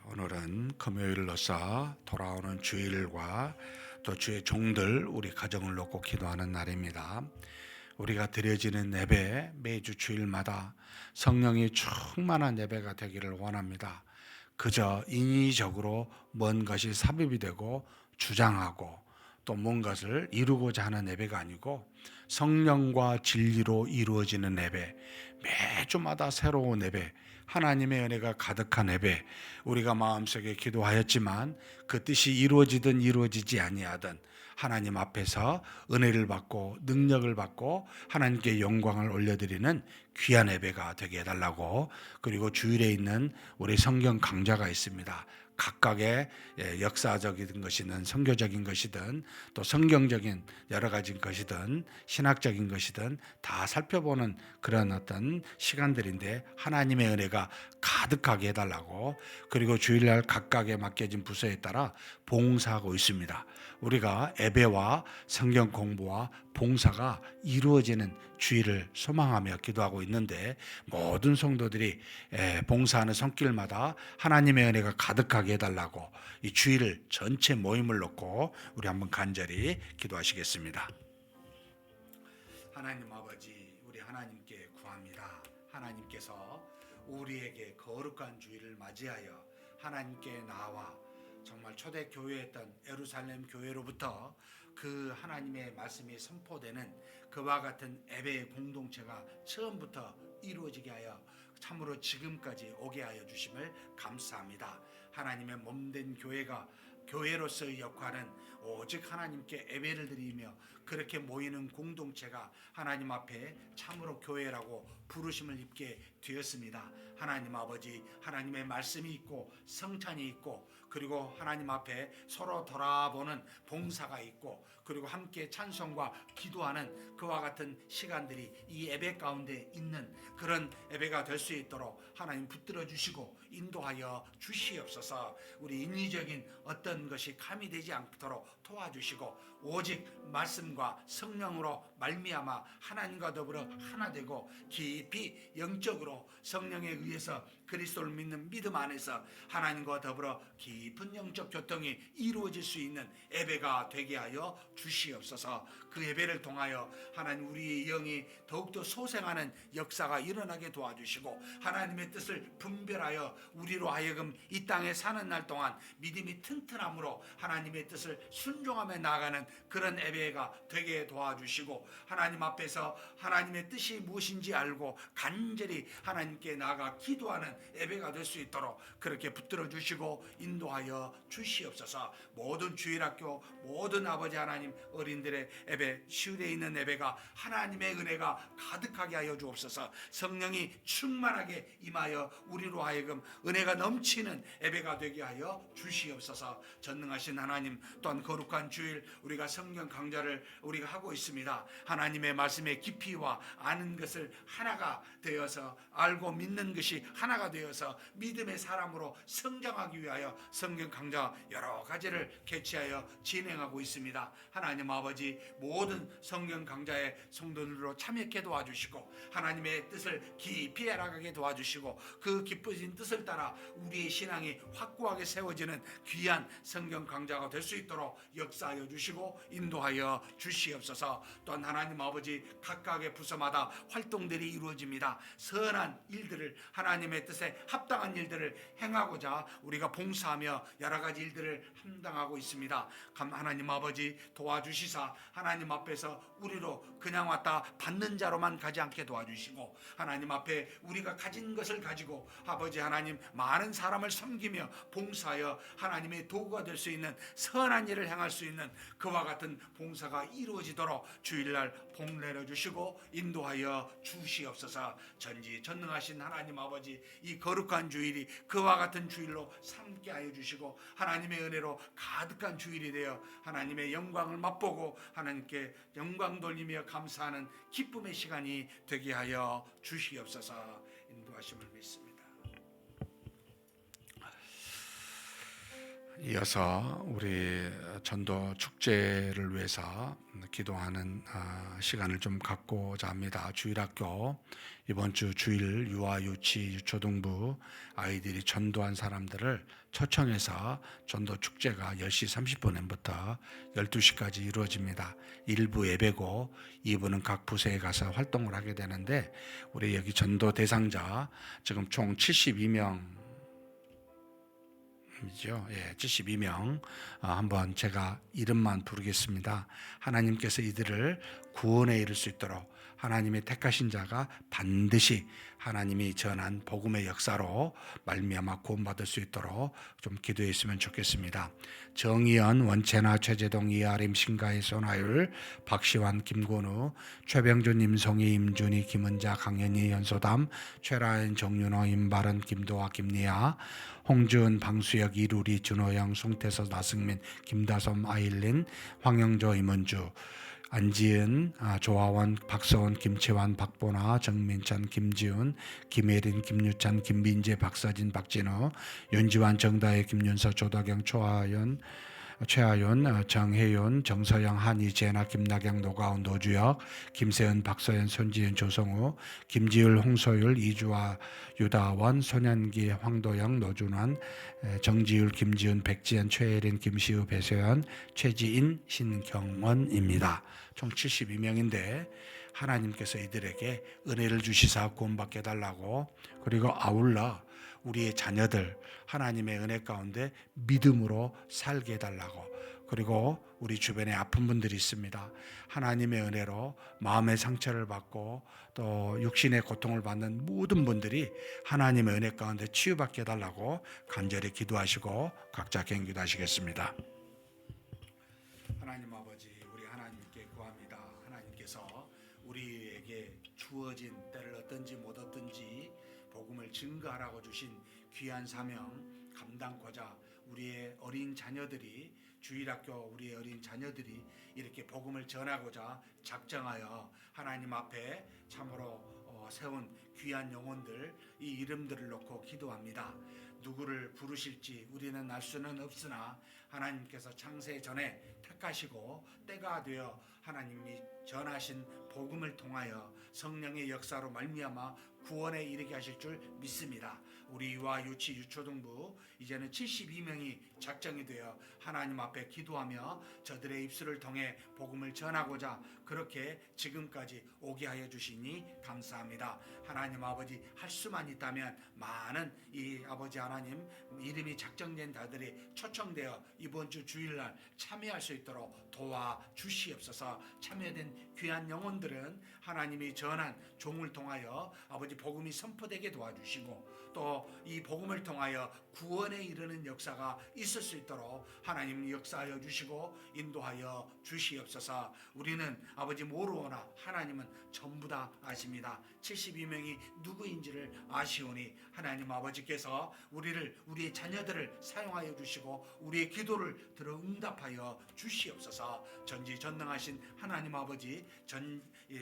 오늘은 금요일로서 돌아오는 주일과 또 주의 종들 우리 가정을 놓고 기도하는 날입니다. 우리가 드려지는 예배, 매주 주일마다 성령이 충만한 예배가 되기를 원합니다. 그저 인위적으로 뭔 것이 삽입이 되고 주장하고 또 뭔 것을 이루고자 하는 예배가 아니고 성령과 진리로 이루어지는 예배, 매주마다 새로운 예배, 하나님의 은혜가 가득한 예배, 우리가 마음속에 기도하였지만 그 뜻이 이루어지든 이루어지지 아니하든 하나님 앞에서 은혜를 받고 능력을 받고 하나님께 영광을 올려드리는 귀한 예배가 되게 해달라고. 그리고 주일에 있는 우리 성경 강좌가 있습니다. 각각의 역사적인 것이든 선교적인 것이든 또 성경적인 여러 가지 것이든 신학적인 것이든 다 살펴보는 그런 어떤 시간들인데 하나님의 은혜가 가득하게 해달라고. 그리고 주일날 각각의 맡겨진 부서에 따라 봉사하고 있습니다. 우리가 예배와 성경 공부와 봉사가 이루어지는 주일을 소망하며 기도하고 있는데 모든 성도들이 봉사하는 손길마다 하나님의 은혜가 가득하게 해달라고 이 주일 전체 모임을 놓고 우리 한번 간절히 기도하시겠습니다. 하나님 아버지, 우리 하나님께 구합니다. 하나님께서 우리에게 거룩한 주일을 맞이하여 하나님께 나와 정말 초대 교회였던 예루살렘 교회로부터 그 하나님의 말씀이 선포되는 그와 같은 예배의 공동체가 처음부터 이루어지게 하여 참으로 지금까지 오게 하여 주심을 감사합니다. 하나님의 몸된 교회가 교회로서의 역할은 오직 하나님께 예배를 드리며 그렇게 모이는 공동체가 하나님 앞에 참으로 교회라고 부르심을 입게 되었습니다. 하나님 아버지, 하나님의 말씀이 있고 성찬이 있고 그리고 하나님 앞에 서로 돌아보는 봉사가 있고 그리고 함께 찬송과 기도하는 그와 같은 시간들이 이 예배 가운데 있는 그런 예배가 될 수 있도록 하나님 붙들어 주시고 인도하여 주시옵소서. 우리 인위적인 어떤 것이 가미되지 않도록 도와주시고 오직 말씀과 성령으로 말미암아 하나님과 더불어 하나 되고 깊이 영적으로 성령에 의해서 그리스도를 믿는 믿음 안에서 하나님과 더불어 깊은 영적 교통이 이루어질 수 있는 예배가 되게 하여 주시옵소서. 그 예배를 통하여 하나님 우리의 영이 더욱더 소생하는 역사가 일어나게 도와주시고 하나님의 뜻을 분별하여 우리로 하여금 이 땅에 사는 날 동안 믿음이 튼튼함으로 하나님의 뜻을 순종하며 나아가는 그런 예배가 되게 도와주시고 하나님 앞에서 하나님의 뜻이 무엇인지 알고 간절히 하나님께 나아가 기도하는 예배가 될 수 있도록 그렇게 붙들어 주시고 인도하여 주시옵소서. 모든 주일학교 모든 아버지 하나님 어린들의 예배 시울에 있는 예배가 하나님의 은혜가 가득하게 하여 주옵소서. 성령이 충만하게 임하여 우리로 하여금 은혜가 넘치는 예배가 되게 하여 주시옵소서. 전능하신 하나님 또한 거룩한 주일 우리가 성경 강좌를 우리가 하고 있습니다. 하나님의 말씀의 깊이와 아는 것을 하나가 되어서 알고 믿는 것이 하나가 되어서 믿음의 사람으로 성장하기 위하여 성경 강좌 여러 가지를 개최하여 진행하고 있습니다. 하나님 아버지 모든 성경 강좌의 성도들로 참여케 도와주시고 하나님의 뜻을 깊이 알아가게 도와주시고 그 기쁘신 뜻을 따라 우리의 신앙이 확고하게 세워지는 귀한 성경 강좌가 될 수 있도록 역사하여 주시고 인도하여 주시옵소서. 또한 하나님 아버지 각각의 부서마다 활동들이 이루어집니다. 선한 일들을 하나님의 뜻에 합당한 일들을 행하고자 우리가 봉사하며 여러 가지 일들을 감당하고 있습니다. 하나님 아버지 도와주시사 하나님 앞에서 우리로 그냥 왔다 받는 자로만 가지 않게 도와주시고 하나님 앞에 우리가 가진 것을 가지고 아버지 하나님 많은 사람을 섬기며 봉사하여 하나님의 도구가 될 수 있는 선한 일을 행할 수 있는 그와 같은 봉사가 이루어지도록 주일날 복 내려주시고 인도하여 주시옵소서. 전지전능하신 하나님 아버지 이 거룩한 주일이 그와 같은 주일로 삼게 하여 주시고 하나님의 은혜로 가득한 주일이 되어 하나님의 영광을 맛보고 하나님께 영광 돌리며 감사하는 기쁨의 시간이 되게 하여 주시옵소서. 인도하심을 믿습니다. 이어서 우리 전도 축제를 위해서 기도하는 시간을 좀 갖고자 합니다. 주일학교 이번 주 주일 유아 유치 유초등부 아이들이 전도한 사람들을 초청해서 전도 축제가 10시 30분부터 12시까지 이루어집니다. 1부 예배고 2부는 각 부서에 가서 활동을 하게 되는데, 우리 여기 전도 대상자 지금 총 72명 이죠. 72명. 한번 제가 이름만 부르겠습니다. 하나님께서 이들을 구원에 이를 수 있도록 하나님의 택하신 자가 반드시 하나님이 전한 복음의 역사로 말미암아 구원받을 수 있도록 좀 기도했으면 좋겠습니다. 정의연, 원채나, 최재동, 이아림, 신가희, 손하율, 박시환, 김건우, 최병준, 임송희, 임준희, 김은자, 강현희, 연소담, 최라연, 정윤호, 임바른, 김도화, 김리아, 홍준, 방수혁, 이루리, 준호영, 송태서, 나승민, 김다솜, 아일린, 황영조, 임은주, 안지은, 조하원, 박서원, 김채환, 박보나, 정민찬, 김지훈, 김혜린, 김유찬, 김민재, 박서진, 박진호, 윤지환, 정다혜, 김윤서, 조덕영, 최하윤, 정혜윤, 정서영, 한희, 재나, 김나경, 노가운, 노주혁, 김세은, 박서연, 손지은, 조성우, 김지율, 홍소율, 이주아, 유다원, 손현기, 황도영, 노준환, 정지율, 김지훈, 백지연, 최혜린, 김시우, 배세현, 최지인, 신경원입니다. 총 72명인데 하나님께서 이들에게 은혜를 주시사 구원받게 해달라고, 그리고 아울러 우리의 자녀들 하나님의 은혜 가운데 믿음으로 살게 해달라고, 그리고 우리 주변에 아픈 분들이 있습니다. 하나님의 은혜로 마음의 상처를 받고 또 육신의 고통을 받는 모든 분들이 하나님의 은혜 가운데 치유받게 해달라고 간절히 기도하시고 각자 경기도하시겠습니다. 하나님 아버지, 우리 하나님께 구합니다. 하나님께서 우리에게 주어진 때를 얻든지 못 얻든지 복음을 증거하라고 주신 귀한 사명 감당코자 우리의 어린 자녀들이, 주일학교 우리의 어린 자녀들이 이렇게 복음을 전하고자 작정하여 하나님 앞에 참으로 세운 귀한 영혼들, 이 이름들을 놓고 기도합니다. 누구를 부르실지 우리는 알 수는 없으나 하나님께서 창세 전에 택하시고 때가 되어 하나님이 전하신 복음을 통하여 성령의 역사로 말미암아 구원에 이르게 하실 줄 믿습니다. 우리 유아 유치 유초등부 이제는 72명이 작정이 되어 하나님 앞에 기도하며 저들의 입술을 통해 복음을 전하고자 그렇게 지금까지 오게 하여 주시니 감사합니다. 하나님 아버지, 할 수만 있다면 많은 이 아버지 하나님 이름이 작정된 자들이 초청되어 이번 주 주일날 참여할 수 있도록 도와 주시옵소서. 참여된 귀한 영혼들은 하나님이 전한 종을 통하여 아버지 복음이 선포되게 도와주시고 또 이 복음을 통하여 구원에 이르는 역사가 있을 수 있도록 하나님 역사하여 주시고 인도하여 주시옵소서. 우리는 아버지 모르오나 하나님은 전부 다 아십니다. 72명이 누구인지를 아시오니 하나님 아버지께서 우리의 자녀들을 사용하여 주시고 우리의 기도를 들어 응답하여 주시옵소서. 전지전능하신 하나님 아버지,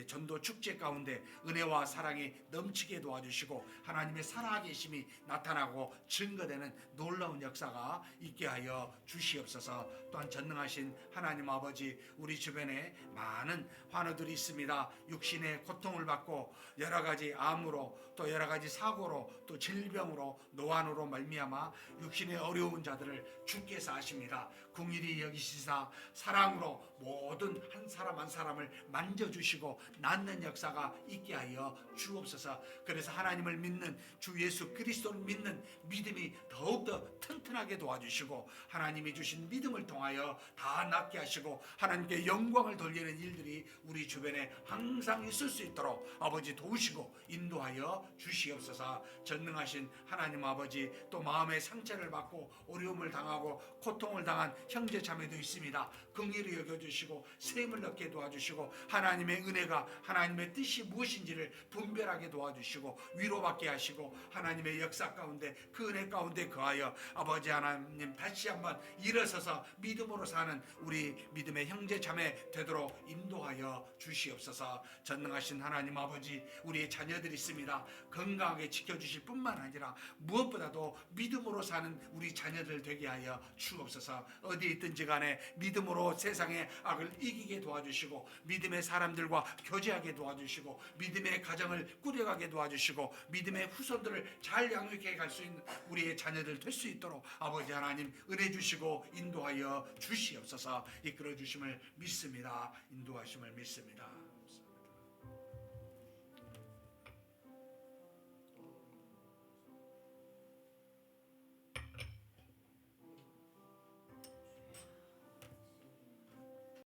전도 축제 가운데 은혜와 사랑이 넘치게 도와주시고 하나님의 살아계심이 나타나고 증거되는 놀라운 역사가 있게 하여 주시옵소서. 또한 전능하신 하나님 아버지, 우리 주변에 많은 환우들이 있습니다. 육신의 고통을 받고 여러 가지 암으로 또 여러 가지 사고로 또 질병으로 노안으로 말미암아 육신의 어려운 자들을 주께서 아십니다. 긍휼히 여기시사 사랑으로 모든 한 사람 한 사람을 만져주시고 낫는 역사가 있게 하여 주옵소서. 그래서 하나님을 믿는 주 예수 그리스도를 믿는 믿음이 더욱더 튼튼하게 도와주시고 하나님이 주신 믿음을 통하여 다 낫게 하시고 하나님께 영광을 돌리는 일들이 우리 주변에 항상 있을 수 있도록 아버지 도우시고 인도하여 주시옵소서. 전능하신 하나님 아버지, 또 마음의 상처를 받고 어려움을 당하고 고통을 당한 형제 자매도 있습니다. 긍휼히 긍휼히 여겨주시고 셈을 얻게 도와주시고 하나님의 은혜가 하나님의 뜻이 무엇인지를 분별하게 도와주시고 위로받게 하시고 하나님의 역사 가운데 그 은혜 가운데 거하여 아버지 하나님 다시 한번 일어서서 믿음으로 사는 우리 믿음의 형제 자매 되도록 인도하여 주시옵소서. 전능하신 하나님 아버지, 우리의 자녀들이 있습니다. 건강하게 지켜주실 뿐만 아니라 무엇보다도 믿음으로 사는 우리 자녀들 되게 하여 주옵소서. 어디에 있든지 간에 믿음으로 세상의 악을 이기게 도와주시고 믿음의 사람들과 교제하게 도와주시고 믿음의 가정을 꾸려가게 도와주시고 믿음의 후손들을 잘 양육해 갈 수 있는 우리의 자녀들 될 수 있도록 아버지 하나님 은혜 주시고 인도하여 주시옵소서. 이끌어 주심을 믿습니다. 인도하심을 믿습니다.